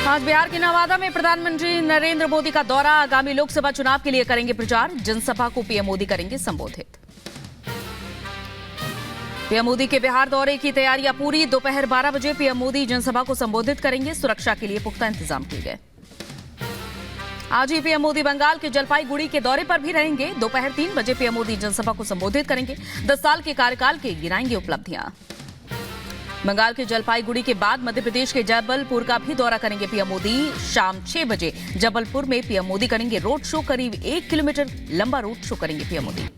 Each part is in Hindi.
आज बिहार के नवादा में प्रधानमंत्री नरेंद्र मोदी का दौरा। आगामी लोकसभा चुनाव के लिए करेंगे प्रचार। जनसभा को पीएम मोदी करेंगे संबोधित। पीएम मोदी के बिहार दौरे की तैयारियां पूरी। दोपहर 12 बजे पीएम मोदी जनसभा को संबोधित करेंगे। सुरक्षा के लिए पुख्ता इंतजाम किए गए। आज ही पीएम मोदी बंगाल के जलपाईगुड़ी के दौरे पर भी रहेंगे। दोपहर 3 बजे पीएम मोदी जनसभा को संबोधित करेंगे। 10 साल के कार्यकाल के गिनाएंगे उपलब्धियां। बंगाल के जलपाईगुड़ी के बाद मध्य प्रदेश के जबलपुर का भी दौरा करेंगे पीएम मोदी। शाम 6 बजे जबलपुर में पीएम मोदी करेंगे रोड शो। करीब 1 किलोमीटर लंबा रोड शो करेंगे पीएम मोदी।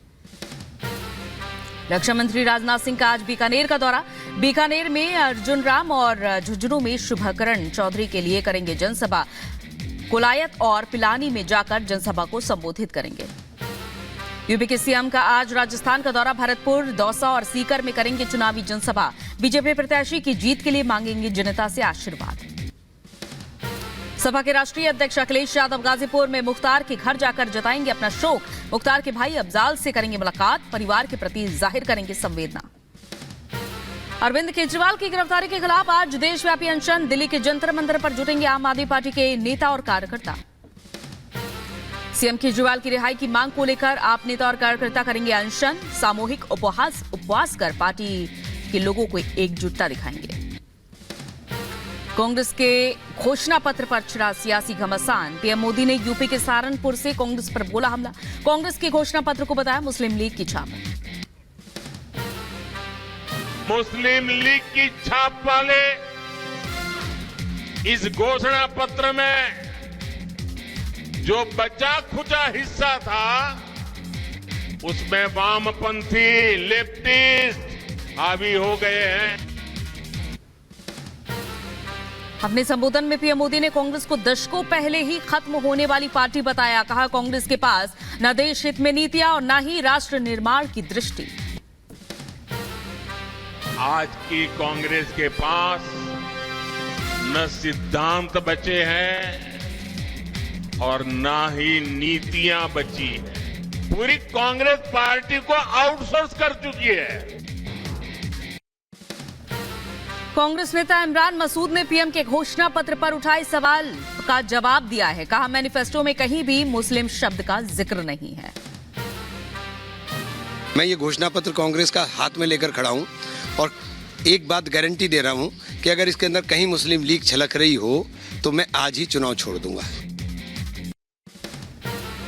रक्षा मंत्री राजनाथ सिंह का आज बीकानेर का दौरा। बीकानेर में अर्जुन राम और झुंझुनू में शुभकरण चौधरी के लिए करेंगे जनसभा। कोलायत और पिलानी में जाकर जनसभा को संबोधित करेंगे। यूपी के सीएम का आज राजस्थान का दौरा। भरतपुर, दौसा और सीकर में करेंगे चुनावी जनसभा। बीजेपी प्रत्याशी की जीत के लिए मांगेंगे जनता से आशीर्वाद। सपा के राष्ट्रीय अध्यक्ष अखिलेश यादव गाजीपुर में मुख्तार के घर जाकर जताएंगे अपना शोक। मुख्तार के भाई अफजाल से करेंगे मुलाकात। परिवार के प्रति जाहिर करेंगे संवेदना। अरविंद केजरीवाल की गिरफ्तारी के खिलाफ आज देशव्यापी अनशन। दिल्ली के जंतर मंतर पर जुटेंगे आम आदमी पार्टी के नेता और कार्यकर्ता। सीएम केजरीवाल की रिहाई की मांग को लेकर आप नेता और कार्यकर्ता करेंगे अनशन। सामूहिक उपवास कर पार्टी के लोगों को एकजुटता दिखाएंगे। कांग्रेस के घोषणा पत्र पर छिड़ा सियासी घमासान। पीएम मोदी ने यूपी के सहारनपुर से कांग्रेस पर बोला हमला। कांग्रेस के घोषणा पत्र को बताया मुस्लिम लीग की छाप। मुस्लिम लीग की छाप वाले इस घोषणा पत्र में जो बचा खुचा हिस्सा था उसमें वामपंथी लेफ्टिस्ट हावी हो गए हैं। अपने संबोधन में पीएम मोदी ने कांग्रेस को दशकों पहले ही खत्म होने वाली पार्टी बताया। कहा कांग्रेस के पास न देश हित में नीतियां और न ही राष्ट्र निर्माण की दृष्टि। आज की कांग्रेस के पास न सिद्धांत बचे हैं और ना ही नीतियां बची है। पूरी कांग्रेस पार्टी को आउटसोर्स कर चुकी है। कांग्रेस नेता इमरान मसूद ने पीएम के घोषणा पत्र पर उठाए सवाल का जवाब दिया है। कहा मैनिफेस्टो में कहीं भी मुस्लिम शब्द का जिक्र नहीं है। मैं ये घोषणा पत्र कांग्रेस का हाथ में लेकर खड़ा हूं और एक बात गारंटी दे रहा हूं कि अगर इसके अंदर कहीं मुस्लिम लीग छलक रही हो तो मैं आज ही चुनाव छोड़ दूंगा।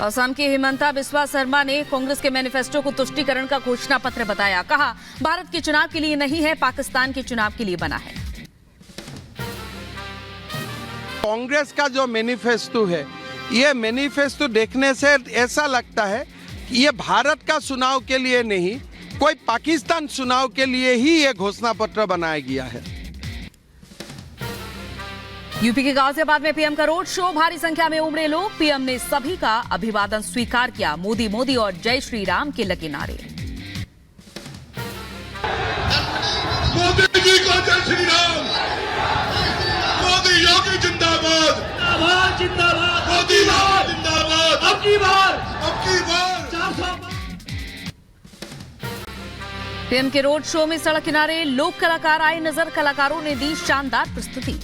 असम के हिमंता बिस्वा शर्मा ने कांग्रेस के मैनिफेस्टो को तुष्टीकरण का घोषणा पत्र बताया। कहा भारत के चुनाव के लिए नहीं है, पाकिस्तान के चुनाव के लिए बना है। कांग्रेस का जो मैनिफेस्टो है, ये मैनिफेस्टो देखने से ऐसा लगता है कि ये भारत का चुनाव के लिए नहीं, कोई पाकिस्तान चुनाव के लिए ही ये घोषणा पत्र बनाया गया है। यूपी के गाजियाबाद में पीएम का रोड शो। भारी संख्या में उमड़े लोग। पीएम ने सभी का अभिवादन स्वीकार किया। मोदी मोदी और जय श्री राम के लगे नारे। मोदी जी को जय श्री राम। मोदी योगी जिंदाबाद जिंदाबाद। मोदी जिंदाबाद। अब की बार 400। पीएम के रोड शो में सड़क किनारे लोक कलाकार आए नजर। कलाकारों ने दी शानदार प्रस्तुति।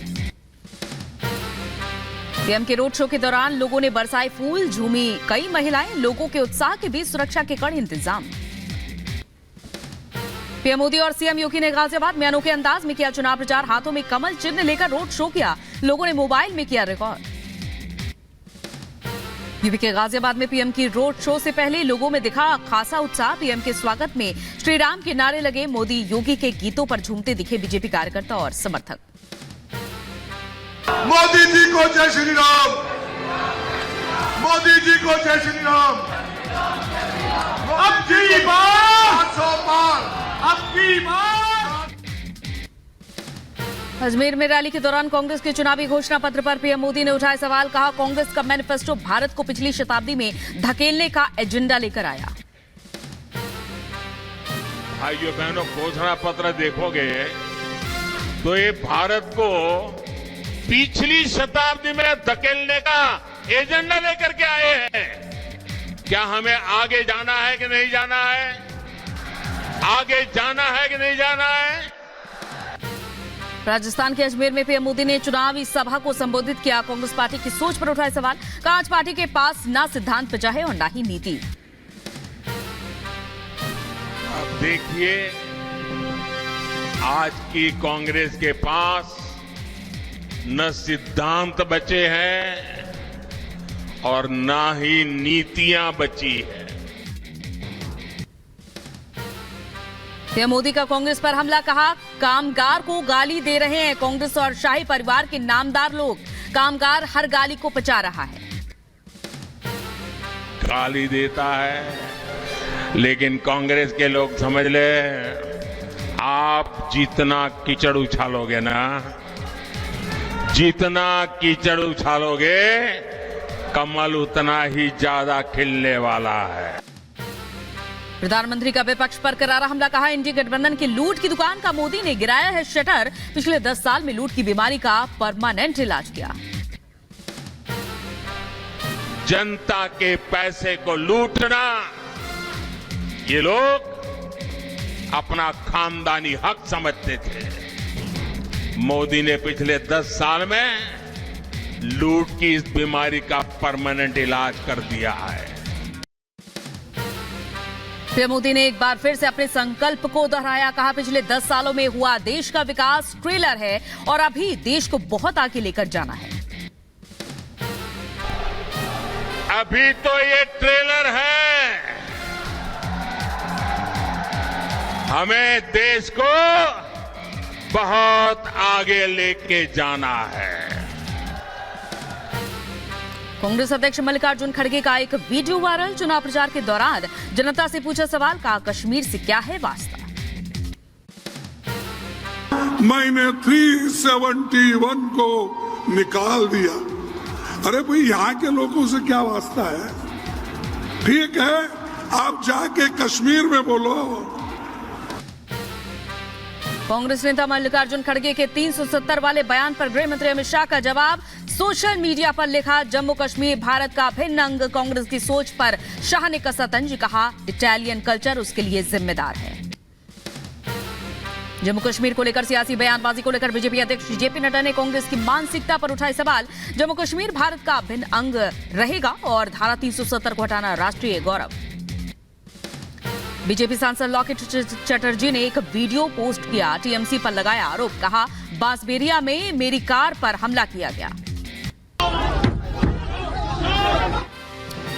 पीएम के रोड शो के दौरान लोगों ने बरसाए फूल, झूमी कई महिलाएं। लोगों के उत्साह के बीच सुरक्षा के कड़े इंतजाम। पीएम मोदी और सीएम योगी ने गाजियाबाद में अनोखे अंदाज में किया चुनाव प्रचार। हाथों में कमल चिन्ह लेकर रोड शो किया। लोगों ने मोबाइल में किया रिकॉर्ड। यूपी के गाजियाबाद में पीएम की रोड शो से पहले लोगों में दिखा खासा उत्साह। पीएम के स्वागत में श्री राम के नारे लगे। मोदी योगी के गीतों पर झूमते दिखे बीजेपी कार्यकर्ता और समर्थक। मोदी जी को जय श्री राम। मोदी जी को जय श्री राम। अब की बार 400 पार। अब की बार। अजमेर में रैली के दौरान कांग्रेस के चुनावी घोषणा पत्र पर पीएम मोदी ने उठाए सवाल। कहा कांग्रेस का मैनिफेस्टो भारत को पिछली शताब्दी में धकेलने का एजेंडा लेकर आया। भाइयों बहनों, घोषणा पत्र देखोगे तो ये भारत को पिछली शताब्दी में धकेलने का एजेंडा लेकर के आए हैं। क्या हमें आगे जाना है कि नहीं जाना है? आगे जाना है कि नहीं जाना है? राजस्थान के अजमेर में पीएम मोदी ने चुनावी सभा को संबोधित किया। कांग्रेस पार्टी की सोच पर उठाए सवाल। कहा आज पार्टी के पास ना सिद्धांत बचा है और ना ही नीति। अब देखिए, आज की कांग्रेस के पास न सिद्धांत बचे हैं और ना ही नीतियां बची है। पीएम मोदी का कांग्रेस पर हमला। कहा कामगार को गाली दे रहे हैं कांग्रेस और शाही परिवार के नामदार लोग। कामगार हर गाली को पचा रहा है। गाली देता है, लेकिन कांग्रेस के लोग समझ ले, आप जितना कीचड़ उछालोगे ना, जितना कीचड़ उछालोगे, कमल उतना ही ज्यादा खिलने वाला है। प्रधानमंत्री का विपक्ष पर करारा हमला। कहा इंडिया गठबंधन की लूट की दुकान का मोदी ने गिराया है शटर। पिछले 10 साल में लूट की बीमारी का परमानेंट इलाज किया। जनता के पैसे को लूटना ये लोग अपना खानदानी हक समझते थे। मोदी ने पिछले 10 साल में लूट की इस बीमारी का परमानेंट इलाज कर दिया है। पीएम मोदी ने एक बार फिर से अपने संकल्प को दोहराया। कहा पिछले 10 सालों में हुआ देश का विकास ट्रेलर है और अभी देश को बहुत आगे लेकर जाना है। अभी तो ये ट्रेलर है, हमें देश को बहुत आगे लेके जाना है। कांग्रेस अध्यक्ष मल्लिकार्जुन खड़गे का एक वीडियो वायरल। चुनाव प्रचार के दौरान जनता से पूछा सवाल। कहा कश्मीर से क्या है वास्ता। मैंने 371 को निकाल दिया। अरे भाई, यहाँ के लोगों से क्या वास्ता है? ठीक है, आप जाके कश्मीर में बोलो। कांग्रेस नेता मल्लिकार्जुन खड़गे के 370 वाले बयान पर गृह मंत्री अमित शाह का जवाब। सोशल मीडिया पर लिखा जम्मू कश्मीर भारत का अभिन्न अंग। कांग्रेस की सोच पर शाह ने कसा तंज। कहा इटालियन कल्चर उसके लिए जिम्मेदार है। जम्मू कश्मीर को लेकर सियासी बयानबाजी को लेकर बीजेपी अध्यक्ष जेपी नड्डा ने कांग्रेस की मानसिकता पर उठाए सवाल। जम्मू कश्मीर भारत का अभिन्न अंग रहेगा और धारा 370 को हटाना राष्ट्रीय गौरव। बीजेपी सांसद लॉकेट चटर्जी ने एक वीडियो पोस्ट किया। टीएमसी पर लगाया आरोप। कहा बांसबेरिया में मेरी कार पर हमला किया गया।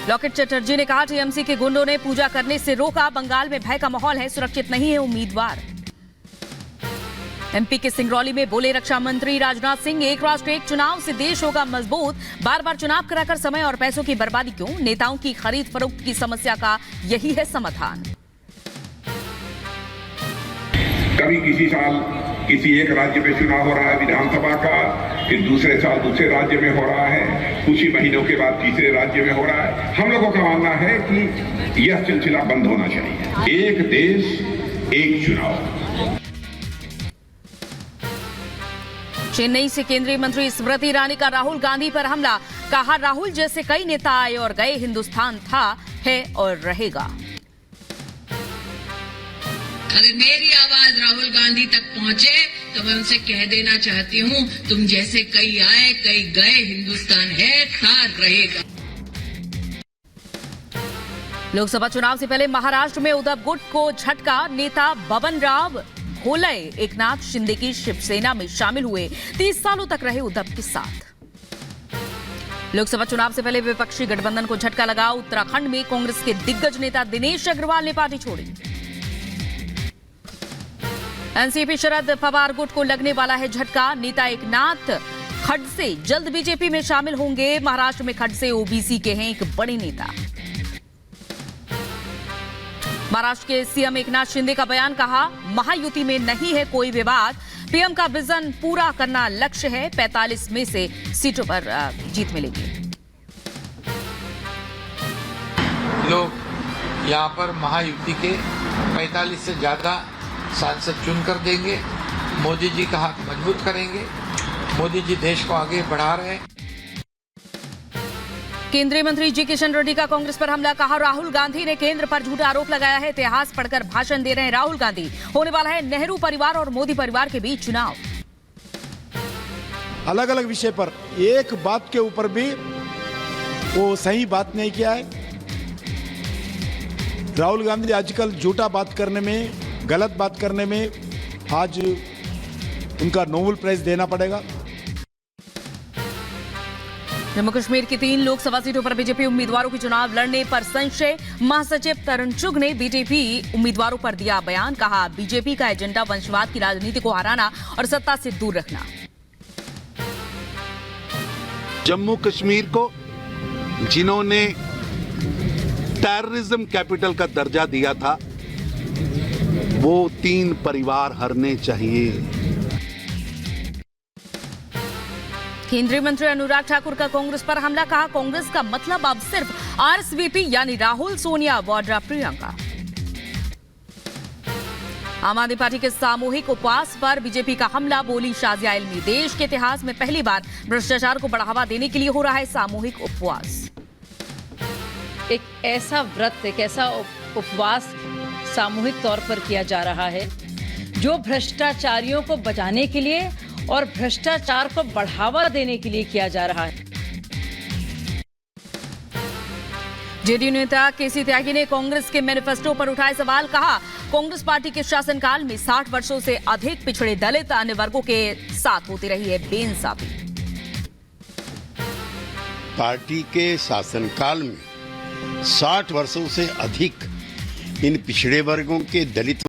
लॉकेट चटर्जी ने कहा टीएमसी के गुंडों ने पूजा करने से रोका। बंगाल में भय का माहौल है, सुरक्षित नहीं है उम्मीदवार। एमपी के सिंगरौली में बोले रक्षा मंत्री राजनाथ सिंह। एक राष्ट्र एक चुनाव से देश होगा मजबूत। बार बार चुनाव कराकर समय और पैसों की बर्बादी क्यों? नेताओं की खरीद फरोख्त की समस्या का यही है समाधान। कभी किसी साल किसी एक राज्य में चुनाव हो रहा है विधानसभा का, फिर दूसरे साल दूसरे राज्य में हो रहा है, कुछ ही महीनों के बाद तीसरे राज्य में हो रहा है। हम लोगों का मानना है कि यह सिलसिला बंद होना चाहिए। एक देश एक चुनाव। चेन्नई से केंद्रीय मंत्री स्मृति ईरानी का राहुल गांधी पर हमला। कहा राहुल जैसे कई नेता आए और गए, हिंदुस्तान था, है और रहेगा। अगर मेरी आवाज राहुल गांधी तक पहुंचे तो मैं उनसे कह देना चाहती हूं, तुम जैसे कई आए कई गए, हिंदुस्तान है, था, रहेगा। लोकसभा चुनाव से पहले महाराष्ट्र में उद्धव गुट को झटका। नेता बबन राव घोलय एकनाथ शिंदे की शिवसेना में शामिल हुए। 30 सालों तक रहे उद्धव के साथ। लोकसभा चुनाव से पहले विपक्षी गठबंधन को झटका लगा। उत्तराखंड में कांग्रेस के दिग्गज नेता दिनेश अग्रवाल ने पार्टी छोड़ी। एनसीपी शरद पवार गुट को लगने वाला है झटका। नेता एकनाथ खडसे जल्द बीजेपी में शामिल होंगे। महाराष्ट्र में खडसे ओबीसी के हैं एक बड़े नेता। महाराष्ट्र के सीएम एकनाथ शिंदे का बयान। कहा महायुति में नहीं है कोई विवाद। पीएम का विजन पूरा करना लक्ष्य है। 45 में से सीटों पर जीत मिलेगी। लोग यहाँ पर महायुति के 45 से ज्यादा सांसद चुनकर देंगे। मोदी जी का हाथ मजबूत करेंगे। मोदी जी देश को आगे बढ़ा रहे हैं। केंद्रीय मंत्री जी किशन रेड्डी का कांग्रेस पर हमला। कहा राहुल गांधी ने केंद्र पर झूठा आरोप लगाया है। इतिहास पढ़कर भाषण दे रहे हैं राहुल गांधी। होने वाला है नेहरू परिवार और मोदी परिवार के बीच चुनाव। अलग अलग विषय पर एक बात के ऊपर भी वो सही बात नहीं किया है। राहुल गांधी आजकल झूठा बात करने में, गलत बात करने में आज उनका नोबेल प्राइज देना पड़ेगा। जम्मू कश्मीर की 3 लोकसभा सीटों पर बीजेपी उम्मीदवारों के चुनाव लड़ने पर संशय। महासचिव तरुण चुग ने बीजेपी उम्मीदवारों पर दिया बयान। कहा, बीजेपी का एजेंडा वंशवाद की राजनीति को हराना और सत्ता से दूर रखना। जम्मू कश्मीर को जिन्होंने टेररिज्म कैपिटल का दर्जा दिया था, वो 3 परिवार हरने चाहिए। केंद्रीय मंत्री अनुराग ठाकुर का कांग्रेस पर हमला। कहा, कांग्रेस का मतलब अब सिर्फ आरएसवीपी यानी राहुल, सोनिया, वाड्रा, प्रियंका। आम आदमी पार्टी के सामूहिक उपवास पर बीजेपी का हमला। बोली शाजिया इल्मी, देश के इतिहास में पहली बार भ्रष्टाचार को बढ़ावा देने के लिए हो रहा है सामूहिक उपवास। एक ऐसा व्रत, एक ऐसा उपवास सामूहिक तौर पर किया जा रहा है जो भ्रष्टाचारियों को बचाने के लिए और भ्रष्टाचार को बढ़ावा देने के लिए किया जा रहा है। जेडीयू नेता केसी त्यागी ने कांग्रेस के मैनिफेस्टो पर उठाए सवाल। कहा, कांग्रेस पार्टी के शासनकाल में 60 वर्षों से अधिक पिछड़े दलित अन्य वर्गों के साथ होती रही है बेइंसाफी। पार्टी के शासनकाल में 60 वर्षों से अधिक इन पिछड़े वर्गों के, दलित